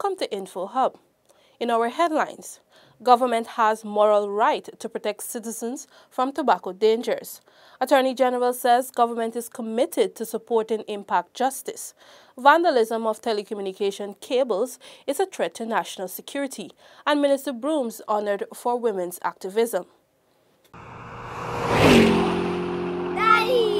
Welcome to Info Hub. In our headlines, government has moral right to protect citizens from tobacco dangers. Attorney General says government is committed to supporting impact justice. Vandalism of telecommunication cables is a threat to national security, and Minister Brooms honored for women's activism. Daddy!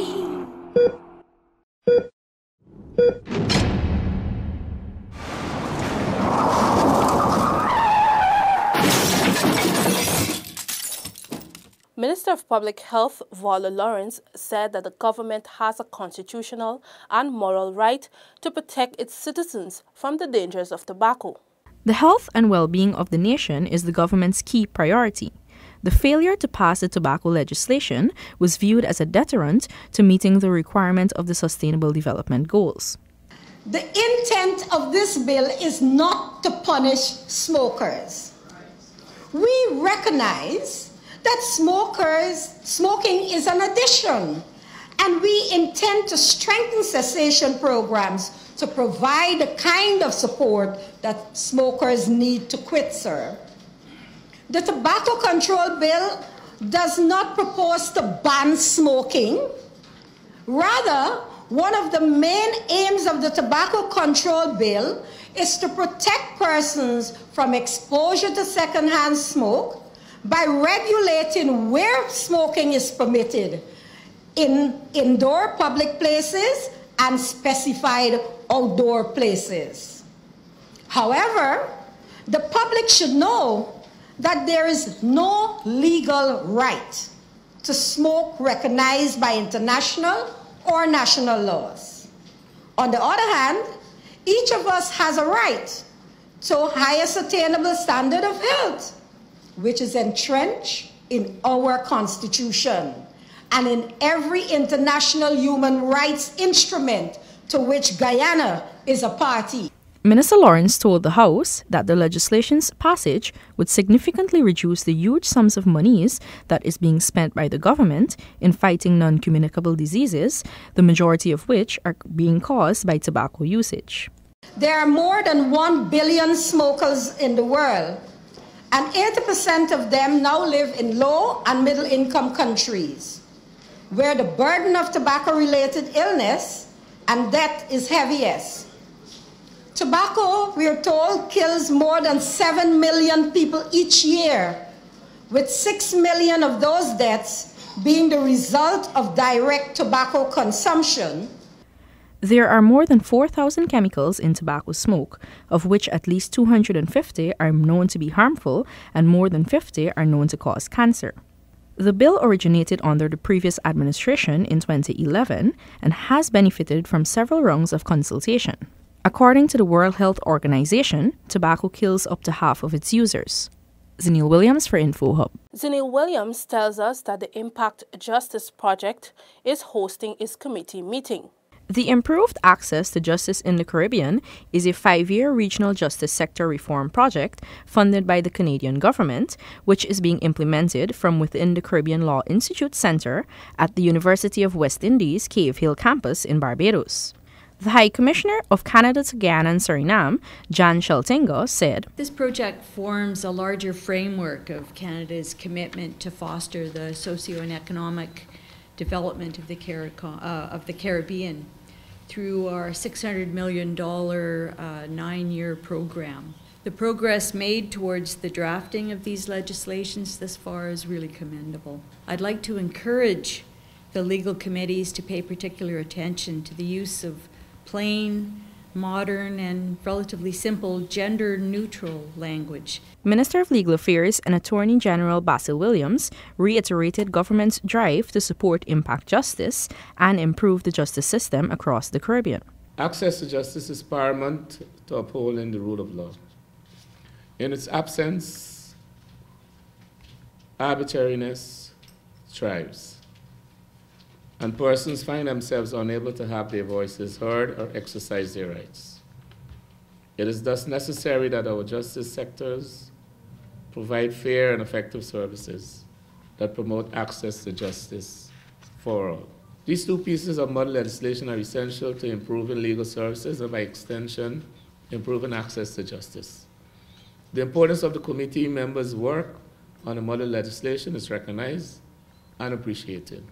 Minister of Public Health Vala Lawrence said that the government has a constitutional and moral right to protect its citizens from the dangers of tobacco. The health and well-being of the nation is the government's key priority. The failure to pass the tobacco legislation was viewed as a deterrent to meeting the requirement of the Sustainable Development Goals. The intent of this bill is not to punish smokers. We recognize that smoking is an addiction, and we intend to strengthen cessation programs to provide the kind of support that smokers need to quit, sir. The Tobacco Control Bill does not propose to ban smoking. Rather, one of the main aims of the Tobacco Control Bill is to protect persons from exposure to secondhand smoke by regulating where smoking is permitted in indoor public places and specified outdoor places. However, the public should know that there is no legal right to smoke recognized by international or national laws. On the other hand, each of us has a right to a higher attainable standard of health, which is entrenched in our Constitution and in every international human rights instrument to which Guyana is a party. Minister Lawrence told the House that the legislation's passage would significantly reduce the huge sums of monies that is being spent by the government in fighting non-communicable diseases, the majority of which are being caused by tobacco usage. There are more than 1 billion smokers in the world, and 80% of them now live in low and middle income countries, where the burden of tobacco-related illness and death is heaviest. Tobacco, we are told, kills more than 7 million people each year, with 6 million of those deaths being the result of direct tobacco consumption. There are more than 4,000 chemicals in tobacco smoke, of which at least 250 are known to be harmful and more than 50 are known to cause cancer. The bill originated under the previous administration in 2011 and has benefited from several rounds of consultation. According to the World Health Organization, tobacco kills up to half of its users. Zenil Williams for Info Hub. Zenil Williams tells us that the Impact Justice Project is hosting its committee meeting. The Improved Access to Justice in the Caribbean is a 5-year regional justice sector reform project funded by the Canadian government, which is being implemented from within the Caribbean Law Institute Centre at the University of West Indies Cave Hill campus in Barbados. The High Commissioner of Canada to Guyana and Suriname, Jan Sheltinga, said, "This project forms a larger framework of Canada's commitment to foster the socio and economic development of the Caribbean through our $600 million 9-year program. The progress made towards the drafting of these legislations thus far is really commendable. I'd like to encourage the legal committees to pay particular attention to the use of plain, modern, and relatively simple gender-neutral language." Minister of Legal Affairs and Attorney General Basil Williams reiterated government's drive to support impact justice and improve the justice system across the Caribbean. Access to justice is paramount to upholding the rule of law. In its absence, arbitrariness thrives, and persons find themselves unable to have their voices heard or exercise their rights. It is thus necessary that our justice sectors provide fair and effective services that promote access to justice for all. These two pieces of model legislation are essential to improving legal services and, by extension, improving access to justice. The importance of the committee members' work on the model legislation is recognized and appreciated.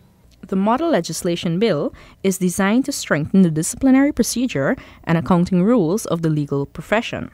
The model legislation bill is designed to strengthen the disciplinary procedure and accounting rules of the legal profession.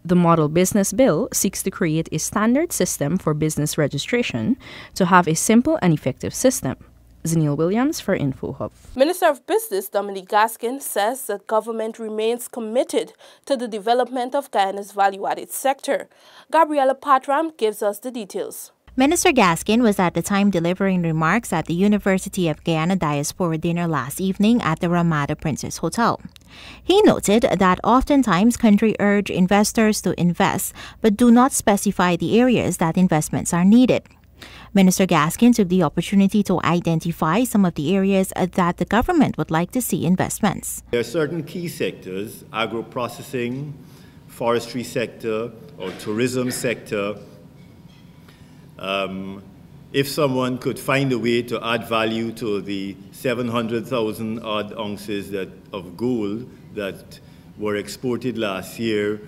The model business bill seeks to create a standard system for business registration to have a simple and effective system. Zenil Williams for InfoHub. Minister of Business Dominique Gaskin says that government remains committed to the development of Guyana's value-added sector. Gabriela Patram gives us the details. Minister Gaskin was at the time delivering remarks at the University of Guyana Diaspora dinner last evening at the Ramada Princess Hotel. He noted that oftentimes country urge investors to invest but do not specify the areas that investments are needed. Minister Gaskin took the opportunity to identify some of the areas that the government would like to see investments. There are certain key sectors, agro-processing, forestry sector, or tourism sector. If someone could find a way to add value to the 700,000 odd ounces of gold that were exported last year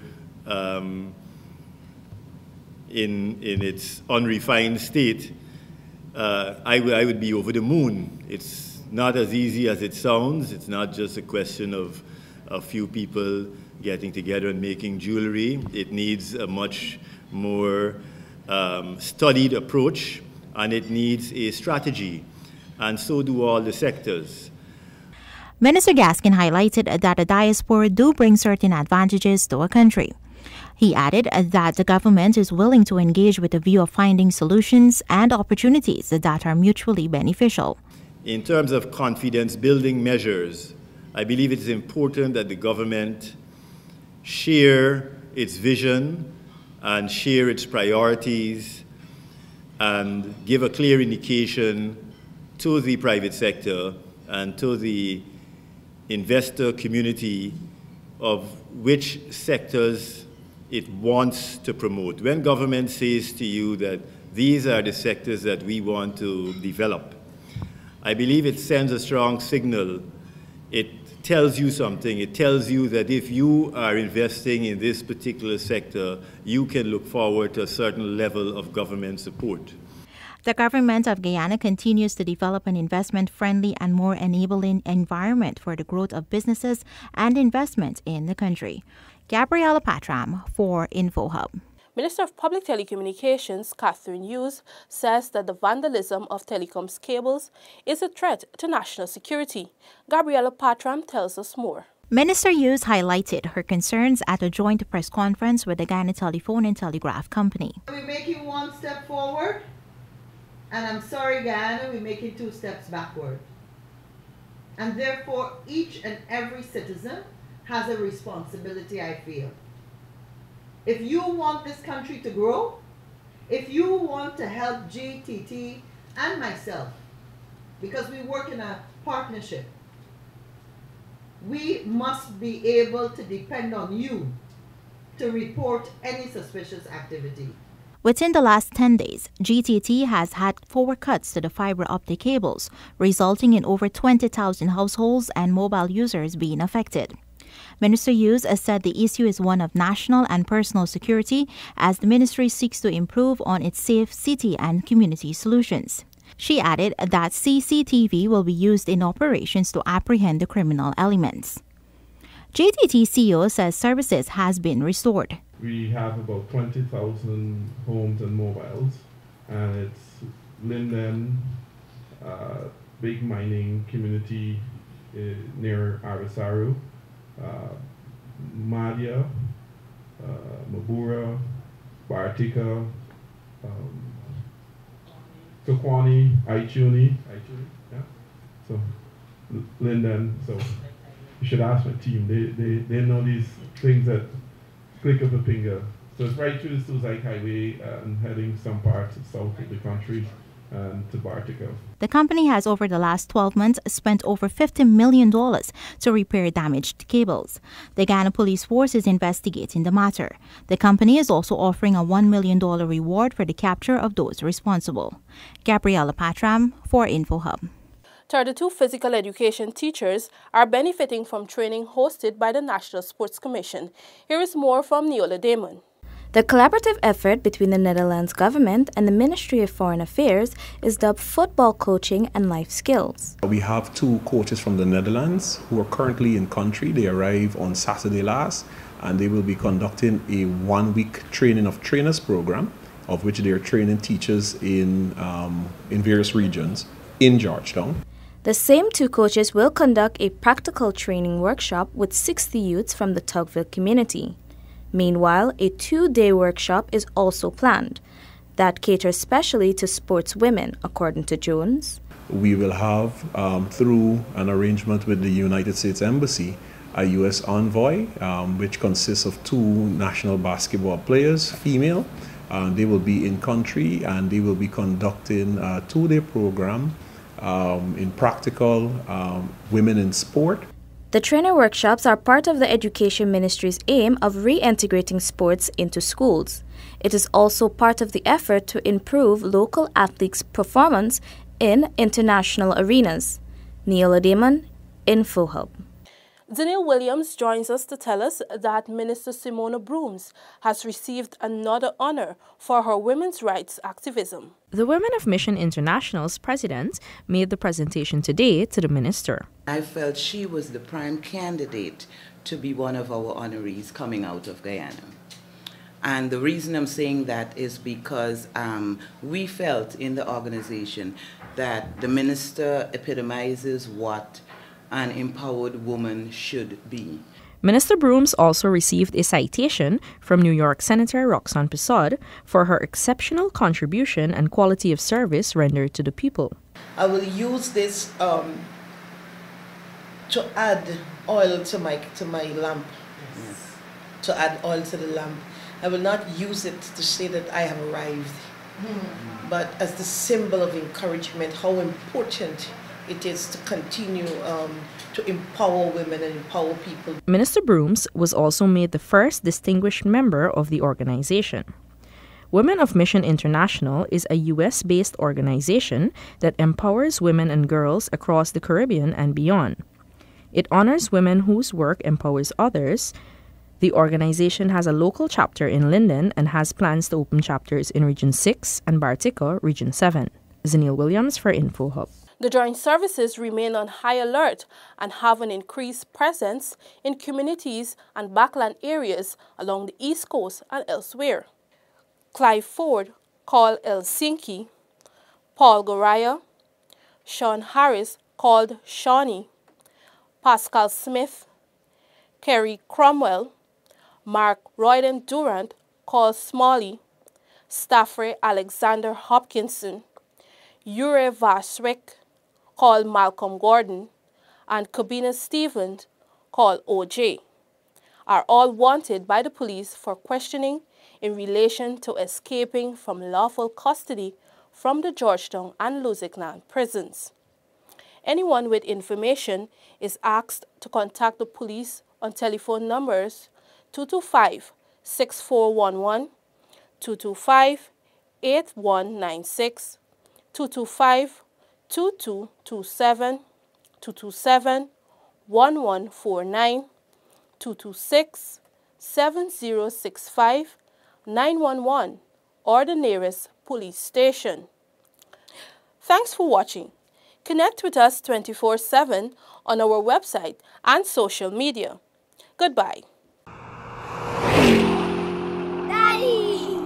in its unrefined state, I would be over the moon. It's not as easy as it sounds. It's not just a question of a few people getting together and making jewelry. It needs a much more studied approach, and it needs a strategy, and so do all the sectors. Minister Gaskin highlighted that the diaspora do bring certain advantages to a country. He added that the government is willing to engage with a view of finding solutions and opportunities that are mutually beneficial. In terms of confidence-building measures, I believe it is important that the government share its vision and share its priorities and give a clear indication to the private sector and to the investor community of which sectors it wants to promote. When government says to you that these are the sectors that we want to develop, I believe it sends a strong signal. It tells you something. It tells you that if you are investing in this particular sector, you can look forward to a certain level of government support. The government of Guyana continues to develop an investment-friendly and more enabling environment for the growth of businesses and investment in the country. Gabriela Patram for InfoHub. Minister of Public Telecommunications Catherine Hughes says that the vandalism of Telecom's cables is a threat to national security. Gabriela Patram tells us more. Minister Hughes highlighted her concerns at a joint press conference with the Guyana Telephone and Telegraph Company. We're making one step forward, and I'm sorry, Guyana, we're making 2 steps backward. And therefore, each and every citizen has a responsibility, I feel. If you want this country to grow, if you want to help GTT and myself, because we work in a partnership, we must be able to depend on you to report any suspicious activity. Within the last 10 days, GTT has had 4 cuts to the fiber optic cables, resulting in over 20,000 households and mobile users being affected. Minister Hughes has said the issue is one of national and personal security as the ministry seeks to improve on its safe city and community solutions. She added that CCTV will be used in operations to apprehend the criminal elements. GTT CEO says services has been restored. We have about 20,000 homes and mobiles, and it's Linden, big mining community near Arisaru, Madia, Mabura, Bartika, Kakwani, Aichuni, yeah. So Linden. So you should ask my team. They know these things that click of a finger. So it's right through the Suzai Highway and heading some parts south of the country and to Bartica. The company has over the last 12 months spent over $50 million to repair damaged cables. The Guyana Police Force is investigating the matter. The company is also offering a $1 million reward for the capture of those responsible. Gabriela Patram for InfoHub. 32 physical education teachers are benefiting from training hosted by the National Sports Commission. Here is more from Neola Damon. The collaborative effort between the Netherlands government and the Ministry of Foreign Affairs is dubbed Football Coaching and Life Skills. We have 2 coaches from the Netherlands who are currently in country. They arrived on Saturday last, and they will be conducting a 1-week training of trainers program, of which they are training teachers in various regions in Georgetown. The same 2 coaches will conduct a practical training workshop with 60 youths from the Tugville community. Meanwhile, a 2-day workshop is also planned that caters specially to sports women, according to Jones. We will have, through an arrangement with the United States Embassy, a U.S. envoy, which consists of 2 national basketball players, female. They will be in country and they will be conducting a 2-day program in practical women in sport. The trainer workshops are part of the Education Ministry's aim of reintegrating sports into schools. It is also part of the effort to improve local athletes' performance in international arenas. Neola Damon, InfoHub. Daniel Williams joins us to tell us that Minister Simona Brooms has received another honor for her women's rights activism. The Women of Mission International's president made the presentation today to the minister. I felt she was the prime candidate to be one of our honorees coming out of Guyana. And the reason I'm saying that is because we felt in the organization that the minister epitomizes what an empowered woman should be. Minister Brooms also received a citation from New York Senator Roxanne Persaud for her exceptional contribution and quality of service rendered to the people. I will use this to add oil to my lamp. Yes. To add oil to the lamp. I will not use it to say that I have arrived, but as the symbol of encouragement, how important it is to continue to empower women and empower people. Minister Brooms was also made the first distinguished member of the organization. Women of Mission International is a U.S.-based organization that empowers women and girls across the Caribbean and beyond. It honors women whose work empowers others. The organization has a local chapter in Linden and has plans to open chapters in Region 6 and Bartica, Region 7. Zaniel Williams for InfoHub. The joint services remain on high alert and have an increased presence in communities and backland areas along the East Coast and elsewhere. Clive Ford called Helsinki, Paul Goraya, Sean Harris called Shawnee, Pascal Smith, Kerry Cromwell, Mark Royden Durant called Smalley, Stafford Alexander Hopkinson, Ure Vaswick called Malcolm Gordon, and Kabina Stevens called OJ, are all wanted by the police for questioning in relation to escaping from lawful custody from the Georgetown and Lusignan prisons. Anyone with information is asked to contact the police on telephone numbers 225-6411, 225-8196, 225-2227, 227-1149, 226-7065, 911, or the nearest police station. Thanks for watching. Connect with us 24/7 on our website and social media. Goodbye. Daddy!